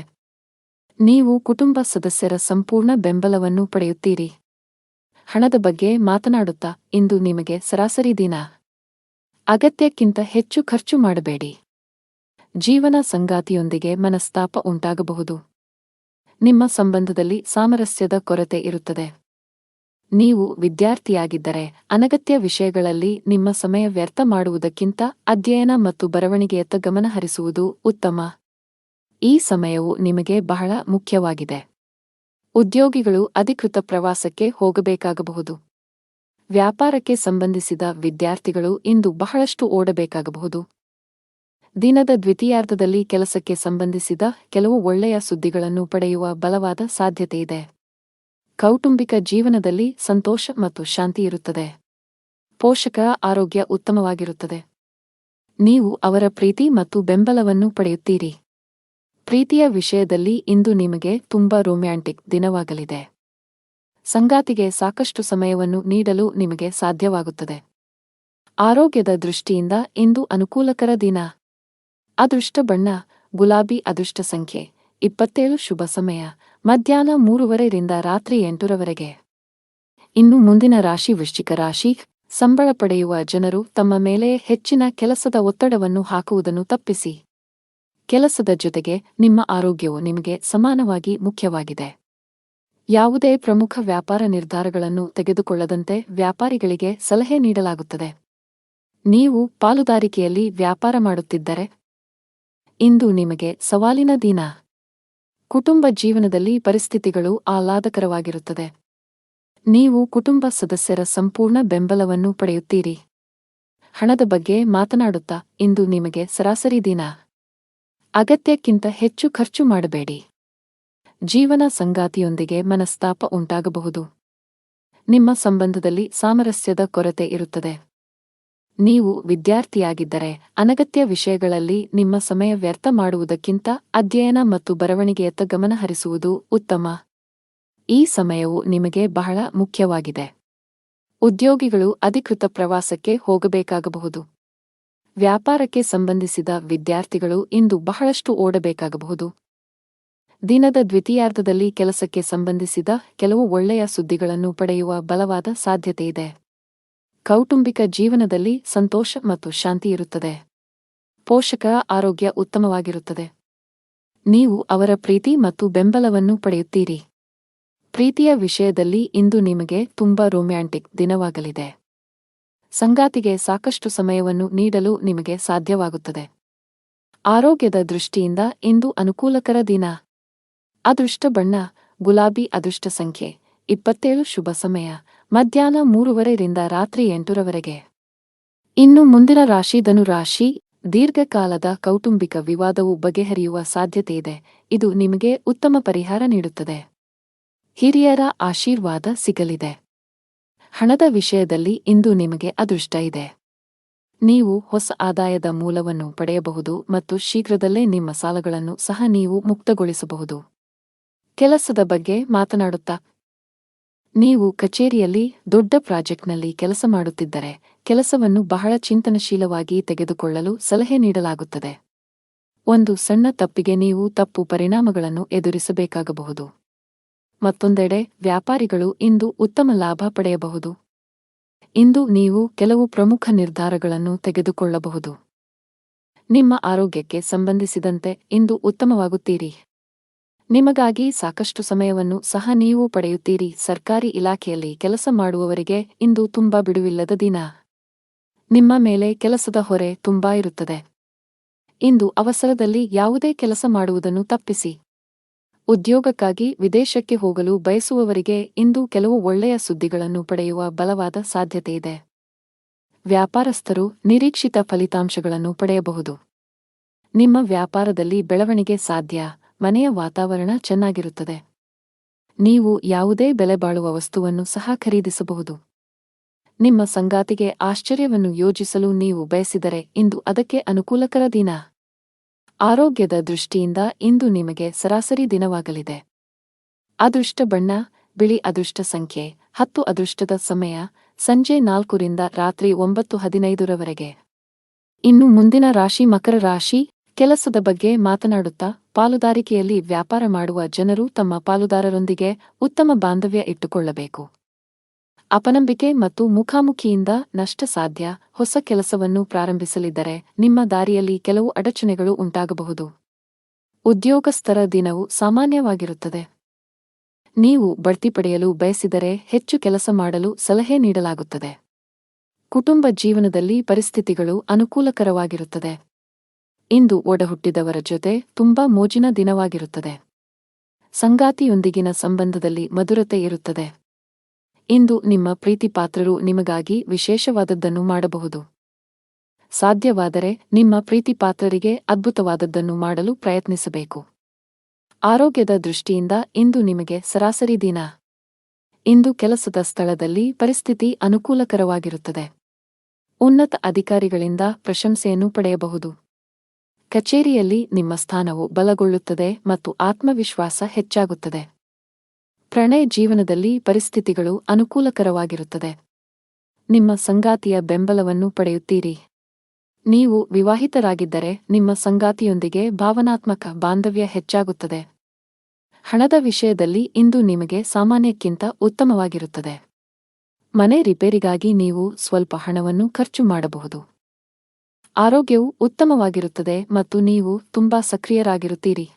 ನೀವು ಕುಟುಂಬ ಸದಸ್ಯರ ಸಂಪೂರ್ಣ ಬೆಂಬಲವನ್ನು ಪಡೆಯುತ್ತೀರಿ. ಹಣದ ಬಗ್ಗೆ ಮಾತನಾಡುತ್ತಾ ಇಂದು ನಿಮಗೆ ಸರಾಸರಿ ದಿನ. ಅಗತ್ಯಕ್ಕಿಂತ ಹೆಚ್ಚು ಖರ್ಚು ಮಾಡಬೇಡಿ. ಜೀವನ ಸಂಗಾತಿಯೊಂದಿಗೆ ಮನಸ್ತಾಪ ಉಂಟಾಗಬಹುದು. ನಿಮ್ಮ ಸಂಬಂಧದಲ್ಲಿ ಸಾಮರಸ್ಯದ ಕೊರತೆ ಇರುತ್ತದೆ. ನೀವು ವಿದ್ಯಾರ್ಥಿಯಾಗಿದ್ದರೆ ಅನಗತ್ಯ ವಿಷಯಗಳಲ್ಲಿ ನಿಮ್ಮ ಸಮಯ ವ್ಯರ್ಥ ಮಾಡುವುದಕ್ಕಿಂತ ಅಧ್ಯಯನ ಮತ್ತು ಬರವಣಿಗೆಯತ್ತ ಗಮನ ಹರಿಸುವುದು ಉತ್ತಮ. ಈ ಸಮಯವು ನಿಮಗೆ ಬಹಳ ಮುಖ್ಯವಾಗಿದೆ. ಉದ್ಯೋಗಿಗಳು ಅಧಿಕೃತ ಪ್ರವಾಸಕ್ಕೆ ಹೋಗಬೇಕಾಗಬಹುದು. ವ್ಯಾಪಾರಕ್ಕೆ ಸಂಬಂಧಿಸಿದ ವಿದ್ಯಾರ್ಥಿಗಳು ಇಂದು ಬಹಳಷ್ಟು ಓಡಬೇಕಾಗಬಹುದು. ದಿನದ ದ್ವಿತೀಯಾರ್ಧದಲ್ಲಿ ಕೆಲಸಕ್ಕೆ ಸಂಬಂಧಿಸಿದ ಕೆಲವು ಒಳ್ಳೆಯ ಸುದ್ದಿಗಳನ್ನು ಪಡೆಯುವ ಬಲವಾದ ಸಾಧ್ಯತೆಯಿದೆ. ಕೌಟುಂಬಿಕ ಜೀವನದಲ್ಲಿ ಸಂತೋಷ ಮತ್ತು ಶಾಂತಿ ಇರುತ್ತದೆ. ಪೋಷಕರ ಆರೋಗ್ಯ ಉತ್ತಮವಾಗಿರುತ್ತದೆ. ನೀವು ಅವರ ಪ್ರೀತಿ ಮತ್ತು ಬೆಂಬಲವನ್ನು ಪಡೆಯುತ್ತೀರಿ. ಪ್ರೀತಿಯ ವಿಷಯದಲ್ಲಿ ಇಂದು ನಿಮಗೆ ತುಂಬಾ ರೊಮ್ಯಾಂಟಿಕ್ ದಿನವಾಗಲಿದೆ. ಸಂಗಾತಿಗೆ ಸಾಕಷ್ಟು ಸಮಯವನ್ನು ನೀಡಲು ನಿಮಗೆ ಸಾಧ್ಯವಾಗುತ್ತದೆ. ಆರೋಗ್ಯದ ದೃಷ್ಟಿಯಿಂದ ಇಂದು ಅನುಕೂಲಕರ ದಿನ. ಅದೃಷ್ಟ ಬಣ್ಣ ಗುಲಾಬಿ. ಅದೃಷ್ಟ ಸಂಖ್ಯೆ 27. ಶುಭ ಸಮಯ ಮಧ್ಯಾಹ್ನ 3:30 ರಿಂದ ರಾತ್ರಿ 8 ರವರೆಗೆ. ಇನ್ನು ಮುಂದಿನ ರಾಶಿ ವೃಶ್ಚಿಕ ರಾಶಿ. ಸಂಬಳ ಪಡೆಯುವ ಜನರು ತಮ್ಮ ಮೇಲೆ ಹೆಚ್ಚಿನ ಕೆಲಸದ ಒತ್ತಡವನ್ನು ಹಾಕುವುದನ್ನು ತಪ್ಪಿಸಿ. ಕೆಲಸದ ಜೊತೆಗೆ ನಿಮ್ಮ ಆರೋಗ್ಯವು ನಿಮಗೆ ಸಮಾನವಾಗಿ ಮುಖ್ಯವಾಗಿದೆ. ಯಾವುದೇ ಪ್ರಮುಖ ವ್ಯಾಪಾರ ನಿರ್ಧಾರಗಳನ್ನು ತೆಗೆದುಕೊಳ್ಳದಂತೆ ವ್ಯಾಪಾರಿಗಳಿಗೆ ಸಲಹೆ ನೀಡಲಾಗುತ್ತದೆ. ನೀವು ಪಾಲುದಾರಿಕೆಯಲ್ಲಿ ವ್ಯಾಪಾರ ಮಾಡುತ್ತಿದ್ದರೆ ಇಂದು ನಿಮಗೆ ಸವಾಲಿನ ದಿನ. ಕುಟುಂಬ ಜೀವನದಲ್ಲಿ ಪರಿಸ್ಥಿತಿಗಳು ಆಹ್ಲಾದಕರವಾಗಿರುತ್ತದೆ. ನೀವು ಕುಟುಂಬ ಸದಸ್ಯರ ಸಂಪೂರ್ಣ ಬೆಂಬಲವನ್ನು ಪಡೆಯುತ್ತೀರಿ. ಹಣದ ಬಗ್ಗೆ ಮಾತನಾಡುತ್ತಾ ಇಂದು ನಿಮಗೆ ಸರಾಸರಿ ದಿನ. ಅಗತ್ಯಕ್ಕಿಂತ ಹೆಚ್ಚು ಖರ್ಚು ಮಾಡಬೇಡಿ. ಜೀವನ ಸಂಗಾತಿಯೊಂದಿಗೆ ಮನಸ್ತಾಪ ಉಂಟಾಗಬಹುದು. ನಿಮ್ಮ ಸಂಬಂಧದಲ್ಲಿ ಸಾಮರಸ್ಯದ ಕೊರತೆ ಇರುತ್ತದೆ. ನೀವು ವಿದ್ಯಾರ್ಥಿಯಾಗಿದ್ದರೆ ಅನಗತ್ಯ ವಿಷಯಗಳಲ್ಲಿ ನಿಮ್ಮ ಸಮಯ ವ್ಯರ್ಥ ಮಾಡುವುದಕ್ಕಿಂತ ಅಧ್ಯಯನ ಮತ್ತು ಬರವಣಿಗೆಯತ್ತ ಗಮನ ಹರಿಸುವುದು ಉತ್ತಮ. ಈ ಸಮಯವು ನಿಮಗೆ ಬಹಳ ಮುಖ್ಯವಾಗಿದೆ. ಉದ್ಯೋಗಿಗಳು ಅಧಿಕೃತ ಪ್ರವಾಸಕ್ಕೆ ಹೋಗಬೇಕಾಗಬಹುದು. ವ್ಯಾಪಾರಕ್ಕೆ ಸಂಬಂಧಿಸಿದ ವಿದ್ಯಾರ್ಥಿಗಳು ಇಂದು ಬಹಳಷ್ಟು ಓಡಬೇಕಾಗಬಹುದು. ದಿನದ ದ್ವಿತೀಯಾರ್ಧದಲ್ಲಿ ಕೆಲಸಕ್ಕೆ ಸಂಬಂಧಿಸಿದ ಕೆಲವು ಒಳ್ಳೆಯ ಸುದ್ದಿಗಳನ್ನು ಪಡೆಯುವ ಬಲವಾದ ಸಾಧ್ಯತೆಯಿದೆ. ಕೌಟುಂಬಿಕ ಜೀವನದಲ್ಲಿ ಸಂತೋಷ ಮತ್ತು ಶಾಂತಿ ಇರುತ್ತದೆ. ಪೋಷಕರ ಆರೋಗ್ಯ ಉತ್ತಮವಾಗಿರುತ್ತದೆ. ನೀವು ಅವರ ಪ್ರೀತಿ ಮತ್ತು ಬೆಂಬಲವನ್ನು ಪಡೆಯುತ್ತೀರಿ. ಪ್ರೀತಿಯ ವಿಷಯದಲ್ಲಿ ಇಂದು ನಿಮಗೆ ತುಂಬಾ ರೊಮ್ಯಾಂಟಿಕ್ ದಿನವಾಗಲಿದೆ. ಸಂಗಾತಿಗೆ ಸಾಕಷ್ಟು ಸಮಯವನ್ನು ನೀಡಲು ನಿಮಗೆ ಸಾಧ್ಯವಾಗುತ್ತದೆ. ಆರೋಗ್ಯದ ದೃಷ್ಟಿಯಿಂದ ಇಂದು ಅನುಕೂಲಕರ ದಿನ. ಅದೃಷ್ಟ ಬಣ್ಣ ಗುಲಾಬಿ. ಅದೃಷ್ಟ ಸಂಖ್ಯೆ 27. ಶುಭ ಸಮಯ ಮಧ್ಯಾಹ್ನ 3:30 ರಿಂದ ರಾತ್ರಿ 8 ರವರೆಗೆ. ಇನ್ನು ಮುಂದಿನ ರಾಶಿ ಧನು ರಾಶಿ. ದೀರ್ಘಕಾಲದ ಕೌಟುಂಬಿಕ ವಿವಾದವು ಬಗೆಹರಿಯುವ ಸಾಧ್ಯತೆಯಿದೆ. ಇದು ನಿಮಗೆ ಉತ್ತಮ ಪರಿಹಾರ ನೀಡುತ್ತದೆ. ಹಿರಿಯರ ಆಶೀರ್ವಾದ ಸಿಗಲಿದೆ. ಹಣದ ವಿಷಯದಲ್ಲಿ ಇಂದು ನಿಮಗೆ ಅದೃಷ್ಟ ಇದೆ. ನೀವು ಹೊಸ ಆದಾಯದ ಮೂಲವನ್ನು ಪಡೆಯಬಹುದು ಮತ್ತು ಶೀಘ್ರದಲ್ಲೇ ನಿಮ್ಮ ಸಾಲಗಳನ್ನು ಸಹ ನೀವು ಮುಕ್ತಗೊಳಿಸಬಹುದು. ಕೆಲಸದ ಬಗ್ಗೆ ಮಾತನಾಡುತ್ತಾ, ನೀವು ಕಚೇರಿಯಲ್ಲಿ ದೊಡ್ಡ ಪ್ರಾಜೆಕ್ಟ್ನಲ್ಲಿ ಕೆಲಸ ಮಾಡುತ್ತಿದ್ದರೆ ಕೆಲಸವನ್ನು ಬಹಳ ಚಿಂತನಶೀಲವಾಗಿ ತೆಗೆದುಕೊಳ್ಳಲು ಸಲಹೆ ನೀಡಲಾಗುತ್ತದೆ. ಒಂದು ಸಣ್ಣ ತಪ್ಪಿಗೆ ನೀವು ತಪ್ಪು ಪರಿಣಾಮಗಳನ್ನು ಎದುರಿಸಬೇಕಾಗಬಹುದು. ಮತ್ತೊಂದೆಡೆ ವ್ಯಾಪಾರಿಗಳು ಇಂದು ಉತ್ತಮ ಲಾಭ ಪಡೆಯಬಹುದು. ಇಂದು ನೀವು ಕೆಲವು ಪ್ರಮುಖ ನಿರ್ಧಾರಗಳನ್ನು ತೆಗೆದುಕೊಳ್ಳಬಹುದು. ನಿಮ್ಮ ಆರೋಗ್ಯಕ್ಕೆ ಸಂಬಂಧಿಸಿದಂತೆ ಇಂದು ಉತ್ತಮವಾಗುತ್ತೀರಿ. ನಿಮಗಾಗಿ ಸಾಕಷ್ಟು ಸಮಯವನ್ನು ಸಹ ನೀವು ಪಡೆಯುತ್ತೀರಿ. ಸರ್ಕಾರಿ ಇಲಾಖೆಯಲ್ಲಿ ಕೆಲಸ ಮಾಡುವವರಿಗೆ ಇಂದು ತುಂಬಾ ಬಿಡುವಿಲ್ಲದ ದಿನ. ನಿಮ್ಮ ಮೇಲೆ ಕೆಲಸದ ಹೊರೆ ತುಂಬಾ ಇರುತ್ತದೆ. ಇಂದು ಅವಸರದಲ್ಲಿ ಯಾವುದೇ ಕೆಲಸ ಮಾಡುವುದನ್ನು ತಪ್ಪಿಸಿ. ಉದ್ಯೋಗಕ್ಕಾಗಿ ವಿದೇಶಕ್ಕೆ ಹೋಗಲು ಬಯಸುವವರಿಗೆ ಇಂದು ಕೆಲವು ಒಳ್ಳೆಯ ಸುದ್ದಿಗಳನ್ನು ಪಡೆಯುವ ಬಲವಾದ ಸಾಧ್ಯತೆಯಿದೆ. ವ್ಯಾಪಾರಸ್ಥರು ನಿರೀಕ್ಷಿತ ಫಲಿತಾಂಶಗಳನ್ನು ಪಡೆಯಬಹುದು. ನಿಮ್ಮ ವ್ಯಾಪಾರದಲ್ಲಿ ಬೆಳವಣಿಗೆ ಸಾಧ್ಯ. ಮನೆಯ ವಾತಾವರಣ ಚೆನ್ನಾಗಿರುತ್ತದೆ. ನೀವು ಯಾವುದೇ ಬೆಲೆಬಾಳುವ ವಸ್ತುವನ್ನು ಸಹ ಖರೀದಿಸಬಹುದು. ನಿಮ್ಮ ಸಂಗಾತಿಗೆ ಆಶ್ಚರ್ಯವನ್ನು ಯೋಜಿಸಲು ನೀವು ಬಯಸಿದರೆ ಇಂದು ಅದಕ್ಕೆ ಅನುಕೂಲಕರ ದಿನ. ಆರೋಗ್ಯದ ದೃಷ್ಟಿಯಿಂದ ಇಂದು ನಿಮಗೆ ಸರಾಸರಿ ದಿನವಾಗಲಿದೆ. ಅದೃಷ್ಟ ಬಣ್ಣ ಬಿಳಿ. ಅದೃಷ್ಟ ಸಂಖ್ಯೆ 10. ಅದೃಷ್ಟದ ಸಮಯ ಸಂಜೆ 4 ರಿಂದ ರಾತ್ರಿ 9:15 ಇನ್ನು ಮುಂದಿನ ರಾಶಿ ಮಕರ ರಾಶಿ. ಕೆಲಸದ ಬಗ್ಗೆ ಮಾತನಾಡುತ್ತಾ, ಪಾಲುದಾರಿಕೆಯಲ್ಲಿ ವ್ಯಾಪಾರ ಮಾಡುವ ಜನರು ತಮ್ಮ ಪಾಲುದಾರರೊಂದಿಗೆ ಉತ್ತಮ ಬಾಂಧವ್ಯ ಇಟ್ಟುಕೊಳ್ಳಬೇಕು. ಅಪನಂಬಿಕೆ ಮತ್ತು ಮುಖಾಮುಖಿಯಿಂದ ನಷ್ಟ ಸಾಧ್ಯ. ಹೊಸ ಕೆಲಸವನ್ನು ಪ್ರಾರಂಭಿಸಲಿದ್ದರೆ ನಿಮ್ಮ ದಾರಿಯಲ್ಲಿ ಕೆಲವು ಅಡಚಣೆಗಳು ಉಂಟಾಗಬಹುದು. ಉದ್ಯೋಗಸ್ಥರ ದಿನವು ಸಾಮಾನ್ಯವಾಗಿರುತ್ತದೆ. ನೀವು ಬಡ್ತಿ ಪಡೆಯಲು ಬಯಸಿದರೆ ಹೆಚ್ಚು ಕೆಲಸ ಮಾಡಲು ಸಲಹೆ ನೀಡಲಾಗುತ್ತದೆ. ಕುಟುಂಬ ಜೀವನದಲ್ಲಿ ಪರಿಸ್ಥಿತಿಗಳು ಅನುಕೂಲಕರವಾಗಿರುತ್ತದೆ. ಇಂದು ಒಡಹುಟ್ಟಿದವರ ಜೊತೆ ತುಂಬಾ ಮೋಜಿನ ದಿನವಾಗಿರುತ್ತದೆ. ಸಂಗಾತಿಯೊಂದಿಗಿನ ಸಂಬಂಧದಲ್ಲಿ ಮಧುರತೆ ಇರುತ್ತದೆ. ಇಂದು ನಿಮ್ಮ ಪ್ರೀತಿಪಾತ್ರರು ನಿಮಗಾಗಿ ವಿಶೇಷವಾದದ್ದನ್ನು ಮಾಡಬಹುದು. ಸಾಧ್ಯವಾದರೆ ನಿಮ್ಮ ಪ್ರೀತಿಪಾತ್ರರಿಗೆ ಅದ್ಭುತವಾದದ್ದನ್ನು ಮಾಡಲು ಪ್ರಯತ್ನಿಸಬೇಕು. ಆರೋಗ್ಯದ ದೃಷ್ಟಿಯಿಂದ ಇಂದು ನಿಮಗೆ ಸರಾಸರಿ ದಿನ. ಇಂದು ಕೆಲಸದ ಸ್ಥಳದಲ್ಲಿ ಪರಿಸ್ಥಿತಿ ಅನುಕೂಲಕರವಾಗಿರುತ್ತದೆ. ಉನ್ನತ ಅಧಿಕಾರಿಗಳಿಂದ ಪ್ರಶಂಸೆಯನ್ನು ಪಡೆಯಬಹುದು. ಕಚೇರಿಯಲ್ಲಿ ನಿಮ್ಮ ಸ್ಥಾನವು ಬಲಗೊಳ್ಳುತ್ತದೆ ಮತ್ತು ಆತ್ಮವಿಶ್ವಾಸ ಹೆಚ್ಚಾಗುತ್ತದೆ. ಪ್ರಣಯ ಜೀವನದಲ್ಲಿ ಪರಿಸ್ಥಿತಿಗಳು ಅನುಕೂಲಕರವಾಗಿರುತ್ತದೆ. ನಿಮ್ಮ ಸಂಗಾತಿಯ ಬೆಂಬಲವನ್ನು ಪಡೆಯುತ್ತೀರಿ. ನೀವು ವಿವಾಹಿತರಾಗಿದ್ದರೆ ನಿಮ್ಮ ಸಂಗಾತಿಯೊಂದಿಗೆ ಭಾವನಾತ್ಮಕ ಬಾಂಧವ್ಯ ಹೆಚ್ಚಾಗುತ್ತದೆ. ಹಣದ ವಿಷಯದಲ್ಲಿ ಇಂದು ನಿಮಗೆ ಸಾಮಾನ್ಯಕ್ಕಿಂತ ಉತ್ತಮವಾಗಿರುತ್ತದೆ. ಮನೆ ರಿಪೇರಿಗಾಗಿ ನೀವು ಸ್ವಲ್ಪ ಹಣವನ್ನು ಖರ್ಚು ಮಾಡಬಹುದು. ಆರೋಗ್ಯವು ಉತ್ತಮವಾಗಿರುತ್ತದೆ ಮತ್ತು ನೀವು ತುಂಬಾ ಸಕ್ರಿಯರಾಗಿರುತ್ತೀರಿ.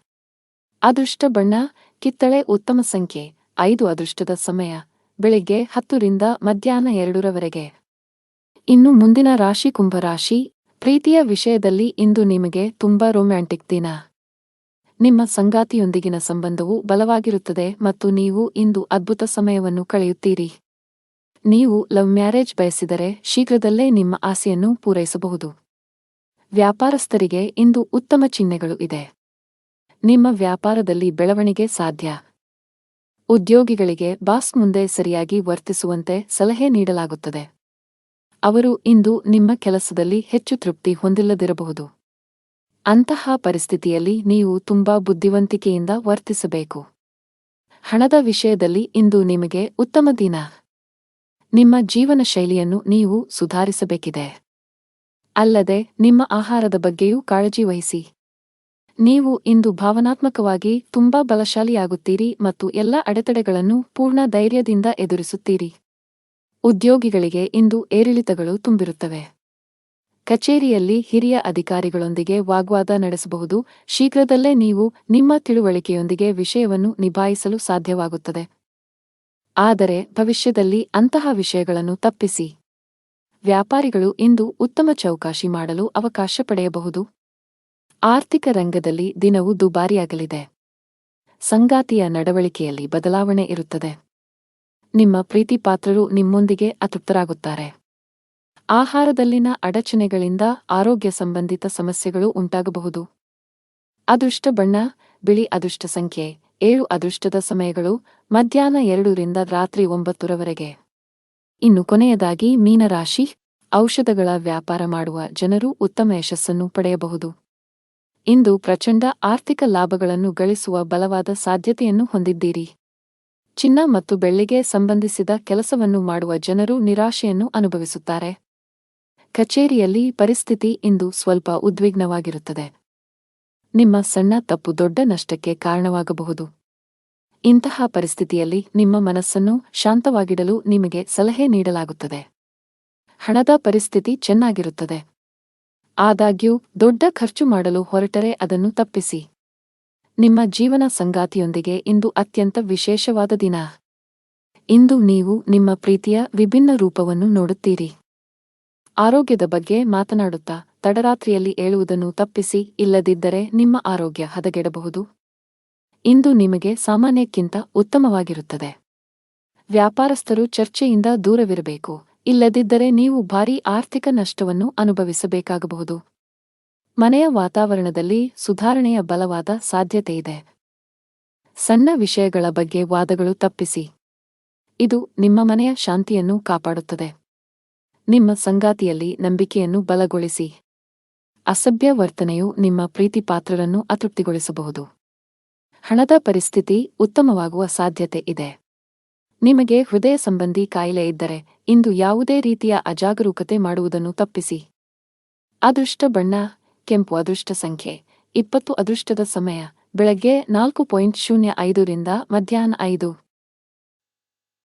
ಅದೃಷ್ಟ ಬಣ್ಣ ಕಿತ್ತಳೆ. ಉತ್ತಮ ಸಂಖ್ಯೆ 5. ಅದೃಷ್ಟದ ಸಮಯ ಬೆಳಿಗ್ಗೆ 10 ರಿಂದ ಮಧ್ಯಾಹ್ನ 2 ಇನ್ನು ಮುಂದಿನ ರಾಶಿ ಕುಂಭರಾಶಿ. ಪ್ರೀತಿಯ ವಿಷಯದಲ್ಲಿ ಇಂದು ನಿಮಗೆ ತುಂಬಾ ರೊಮ್ಯಾಂಟಿಕ್ ದಿನ. ನಿಮ್ಮ ಸಂಗಾತಿಯೊಂದಿಗಿನ ಸಂಬಂಧವು ಬಲವಾಗಿರುತ್ತದೆ ಮತ್ತು ನೀವು ಇಂದು ಅದ್ಭುತ ಸಮಯವನ್ನು ಕಳೆಯುತ್ತೀರಿ. ನೀವು ಲವ್ ಮ್ಯಾರೇಜ್ ಬಯಸಿದರೆ ಶೀಘ್ರದಲ್ಲೇ ನಿಮ್ಮ ಆಸೆಯನ್ನು ಪೂರೈಸಬಹುದು. ವ್ಯಾಪಾರಸ್ಥರಿಗೆ ಇಂದು ಉತ್ತಮ ಚಿಹ್ನೆಗಳು ಇದೆ. ನಿಮ್ಮ ವ್ಯಾಪಾರದಲ್ಲಿ ಬೆಳವಣಿಗೆ ಸಾಧ್ಯ. ಉದ್ಯೋಗಿಗಳಿಗೆ ಬಾಸ್ ಮುಂದೆ ಸರಿಯಾಗಿ ವರ್ತಿಸುವಂತೆ ಸಲಹೆ ನೀಡಲಾಗುತ್ತದೆ. ಅವರು ಇಂದು ನಿಮ್ಮ ಕೆಲಸದಲ್ಲಿ ಹೆಚ್ಚು ತೃಪ್ತಿ ಹೊಂದಿಲ್ಲದಿರಬಹುದು. ಅಂತಹ ಪರಿಸ್ಥಿತಿಯಲ್ಲಿ ನೀವು ತುಂಬಾ ಬುದ್ಧಿವಂತಿಕೆಯಿಂದ ವರ್ತಿಸಬೇಕು. ಹಣದ ವಿಷಯದಲ್ಲಿ ಇಂದು ನಿಮಗೆ ಉತ್ತಮ ದಿನ. ನಿಮ್ಮ ಜೀವನ ಶೈಲಿಯನ್ನು ನೀವು ಸುಧಾರಿಸಬೇಕಿದೆ. ಅಲ್ಲದೆ ನಿಮ್ಮ ಆಹಾರದ ಬಗ್ಗೆಯೂ ಕಾಳಜಿ ವಹಿಸಿ. ನೀವು ಇಂದು ಭಾವನಾತ್ಮಕವಾಗಿ ತುಂಬಾ ಬಲಶಾಲಿಯಾಗುತ್ತೀರಿ ಮತ್ತು ಎಲ್ಲ ಅಡೆತಡೆಗಳನ್ನು ಪೂರ್ಣ ಧೈರ್ಯದಿಂದ ಎದುರಿಸುತ್ತೀರಿ. ಉದ್ಯೋಗಿಗಳಿಗೆ ಇಂದು ಏರಿಳಿತಗಳು ತುಂಬಿರುತ್ತವೆ. ಕಚೇರಿಯಲ್ಲಿ ಹಿರಿಯ ಅಧಿಕಾರಿಗಳೊಂದಿಗೆ ವಾಗ್ವಾದ ನಡೆಸಬಹುದು. ಶೀಘ್ರದಲ್ಲೇ ನೀವು ನಿಮ್ಮ ತಿಳುವಳಿಕೆಯೊಂದಿಗೆ ವಿಷಯವನ್ನು ನಿಭಾಯಿಸಲು ಸಾಧ್ಯವಾಗುತ್ತದೆ. ಆದರೆ ಭವಿಷ್ಯದಲ್ಲಿ ಅಂತಹ ವಿಷಯಗಳನ್ನು ತಪ್ಪಿಸಿ. ವ್ಯಾಪಾರಿಗಳು ಇಂದು ಉತ್ತಮ ಚೌಕಾಶಿ ಮಾಡಲು ಅವಕಾಶ ಪಡೆಯಬಹುದು. ಆರ್ಥಿಕ ರಂಗದಲ್ಲಿ ದಿನವು ದುಬಾರಿಯಾಗಲಿದೆ. ಸಂಗಾತಿಯ ನಡವಳಿಕೆಯಲ್ಲಿ ಬದಲಾವಣೆ ಇರುತ್ತದೆ. ನಿಮ್ಮ ಪ್ರೀತಿಪಾತ್ರರು ನಿಮ್ಮೊಂದಿಗೆ ಅತೃಪ್ತರಾಗುತ್ತಾರೆ. ಆಹಾರದಲ್ಲಿನ ಅಡಚಣೆಗಳಿಂದ ಆರೋಗ್ಯ ಸಂಬಂಧಿತ ಸಮಸ್ಯೆಗಳು ಉಂಟಾಗಬಹುದು. ಅದೃಷ್ಟ ಬಣ್ಣ ಬಿಳಿ. ಅದೃಷ್ಟ ಸಂಖ್ಯೆ 7. ಅದೃಷ್ಟದ ಸಮಯಗಳು ಮಧ್ಯಾಹ್ನ 2 ರಿಂದ ರಾತ್ರಿ 9 ಇನ್ನು ಕೊನೆಯದಾಗಿ ಮೀನರಾಶಿ, ಔಷಧಗಳ ವ್ಯಾಪಾರ ಮಾಡುವ ಜನರು ಉತ್ತಮ ಯಶಸ್ಸನ್ನು ಪಡೆಯಬಹುದು. ಇಂದು ಪ್ರಚಂಡ ಆರ್ಥಿಕ ಲಾಭಗಳನ್ನು ಗಳಿಸುವ ಬಲವಾದ ಸಾಧ್ಯತೆಯನ್ನು ಹೊಂದಿದ್ದೀರಿ. ಚಿನ್ನ ಮತ್ತು ಬೆಳ್ಳಿಗೆ ಸಂಬಂಧಿಸಿದ ಕೆಲಸವನ್ನು ಮಾಡುವ ಜನರು ನಿರಾಶೆಯನ್ನು ಅನುಭವಿಸುತ್ತಾರೆ. ಕಚೇರಿಯಲ್ಲಿ ಪರಿಸ್ಥಿತಿ ಇಂದು ಸ್ವಲ್ಪ ಉದ್ವಿಗ್ನವಾಗಿರುತ್ತದೆ. ನಿಮ್ಮ ಸಣ್ಣ ತಪ್ಪು ದೊಡ್ಡ ನಷ್ಟಕ್ಕೆ ಕಾರಣವಾಗಬಹುದು. ಇಂತಹ ಪರಿಸ್ಥಿತಿಯಲ್ಲಿ ನಿಮ್ಮ ಮನಸ್ಸನ್ನು ಶಾಂತವಾಗಿಡಲು ನಿಮಗೆ ಸಲಹೆ ನೀಡಲಾಗುತ್ತದೆ. ಹಣದ ಪರಿಸ್ಥಿತಿ ಚೆನ್ನಾಗಿರುತ್ತದೆ. ಆದಾಗ್ಯೂ ದೊಡ್ಡ ಖರ್ಚು ಮಾಡಲು ಹೊರಟರೆ ಅದನ್ನು ತಪ್ಪಿಸಿ. ನಿಮ್ಮ ಜೀವನ ಸಂಗಾತಿಯೊಂದಿಗೆ ಇಂದು ಅತ್ಯಂತ ವಿಶೇಷವಾದ ದಿನ. ಇಂದು ನೀವು ನಿಮ್ಮ ಪ್ರೀತಿಯ ವಿಭಿನ್ನ ರೂಪವನ್ನು ನೋಡುತ್ತೀರಿ. ಆರೋಗ್ಯದ ಬಗ್ಗೆ ಮಾತನಾಡುತ್ತಾ ತಡರಾತ್ರಿಯಲ್ಲಿ ಏಳುವುದನ್ನು ತಪ್ಪಿಸಿ, ಇಲ್ಲದಿದ್ದರೆ ನಿಮ್ಮ ಆರೋಗ್ಯ ಹದಗೆಡಬಹುದು. ಇಂದು ನಿಮಗೆ ಸಾಮಾನ್ಯಕ್ಕಿಂತ ಉತ್ತಮವಾಗಿರುತ್ತದೆ. ವ್ಯಾಪಾರಸ್ಥರು ಚರ್ಚೆಯಿಂದ ದೂರವಿರಬೇಕು, ಇಲ್ಲದಿದ್ದರೆ ನೀವು ಭಾರೀ ಆರ್ಥಿಕ ನಷ್ಟವನ್ನು ಅನುಭವಿಸಬೇಕಾಗಬಹುದು. ಮನೆಯ ವಾತಾವರಣದಲ್ಲಿ ಸುಧಾರಣೆಯ ಬಲವಾದ ಸಾಧ್ಯತೆಯಿದೆ. ಸಣ್ಣ ವಿಷಯಗಳ ಬಗ್ಗೆ ವಾದಗಳು ತಪ್ಪಿಸಿ. ಇದು ನಿಮ್ಮ ಮನೆಯ ಶಾಂತಿಯನ್ನು ಕಾಪಾಡುತ್ತದೆ. ನಿಮ್ಮ ಸಂಗಾತಿಯಲ್ಲಿ ನಂಬಿಕೆಯನ್ನು ಬಲಗೊಳಿಸಿ. ಅಸಭ್ಯ ವರ್ತನೆಯು ನಿಮ್ಮ ಪ್ರೀತಿಪಾತ್ರರನ್ನು ಅತೃಪ್ತಿಗೊಳಿಸಬಹುದು. ಹಣದ ಪರಿಸ್ಥಿತಿ ಉತ್ತಮವಾಗುವ ಸಾಧ್ಯತೆ ಇದೆ. ನಿಮಗೆ ಹೃದಯ ಸಂಬಂಧಿ ಕಾಯಿಲೆ ಇದ್ದರೆ ಇಂದು ಯಾವುದೇ ರೀತಿಯ ಅಜಾಗರೂಕತೆ ಮಾಡುವುದನ್ನು ತಪ್ಪಿಸಿ. ಅದೃಷ್ಟ ಬಣ್ಣ ಕೆಂಪು. ಅದೃಷ್ಟ ಸಂಖ್ಯೆ 20. ಅದೃಷ್ಟದ ಸಮಯ ಬೆಳಗ್ಗೆ 4:05 ರಿಂದ ಮಧ್ಯಾಹ್ನ 5.